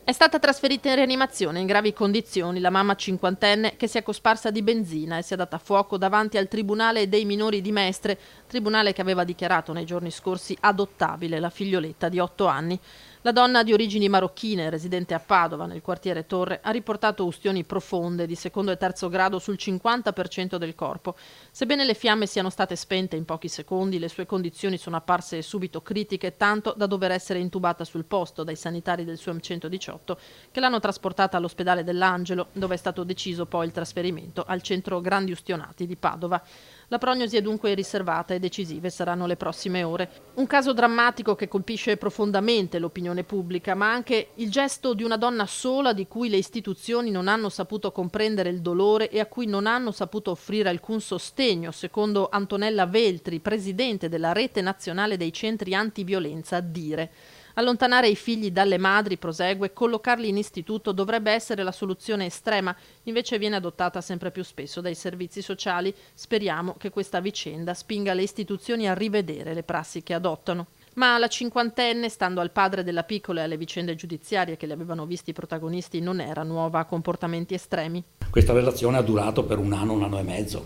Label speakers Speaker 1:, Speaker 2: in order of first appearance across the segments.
Speaker 1: È stata trasferita in rianimazione in gravi condizioni la mamma cinquantenne che si è cosparsa di benzina e si è data fuoco davanti al Tribunale dei minori di Mestre, tribunale che aveva dichiarato nei giorni scorsi adottabile la figlioletta di 8 anni. La donna di origini marocchine, residente a Padova, nel quartiere Torre, ha riportato ustioni profonde di secondo e terzo grado sul 50% del corpo. Sebbene le fiamme siano state spente in pochi secondi, le sue condizioni sono apparse subito critiche, tanto da dover essere intubata sul posto dai sanitari del SUAM 118, che l'hanno trasportata all'ospedale dell'Angelo, dove è stato deciso poi il trasferimento al centro Grandi Ustionati di Padova. La prognosi è dunque riservata e decisive saranno le prossime ore. Un caso drammatico che colpisce profondamente l'opinione pubblica, ma anche il gesto di una donna sola di cui le istituzioni non hanno saputo comprendere il dolore e a cui non hanno saputo offrire alcun sostegno, secondo Antonella Veltri, presidente della Rete Nazionale dei Centri Antiviolenza, dire. Allontanare i figli dalle madri, prosegue, collocarli in istituto dovrebbe essere la soluzione estrema, invece viene adottata sempre più spesso dai servizi sociali. Speriamo che questa vicenda spinga le istituzioni a rivedere le prassi che adottano. Ma la cinquantenne, stando al padre della piccola e alle vicende giudiziarie che li avevano visti protagonisti, non era nuova a comportamenti estremi.
Speaker 2: Questa relazione ha durato per un anno e mezzo.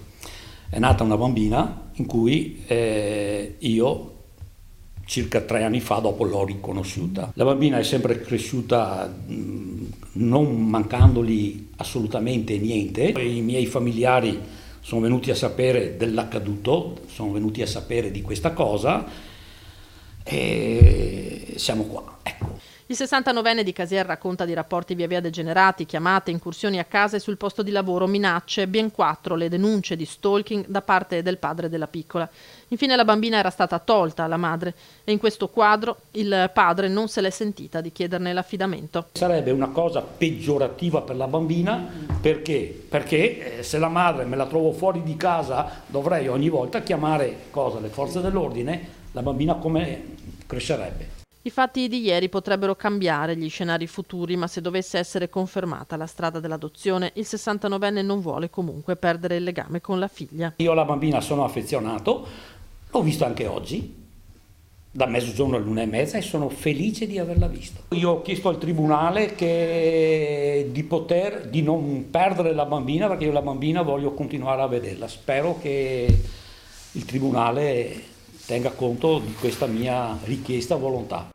Speaker 2: È nata una bambina in cui io circa 3 anni fa dopo l'ho riconosciuta. La bambina è sempre cresciuta non mancandogli assolutamente niente. I miei familiari sono venuti a sapere dell'accaduto, sono venuti a sapere di questa cosa e siamo qua, ecco.
Speaker 1: Il 69enne di Casier racconta di rapporti via via degenerati, chiamate, incursioni a casa e sul posto di lavoro, minacce, ben 4 le denunce di stalking da parte del padre della piccola. Infine la bambina era stata tolta alla madre e in questo quadro il padre non se l'è sentita di chiederne l'affidamento.
Speaker 2: Sarebbe una cosa peggiorativa per la bambina perché se la madre me la trovo fuori di casa dovrei ogni volta chiamare le forze dell'ordine, la bambina come crescerebbe?
Speaker 1: I fatti di ieri potrebbero cambiare gli scenari futuri, ma se dovesse essere confermata la strada dell'adozione, il 69enne non vuole comunque perdere il legame con la figlia.
Speaker 2: Io alla bambina sono affezionato, l'ho vista anche oggi, da mezzogiorno all'1:30 e sono felice di averla vista. Io ho chiesto al tribunale di non perdere la bambina perché io la bambina voglio continuare a vederla. Spero che il tribunale tenga conto di questa mia richiesta volontà.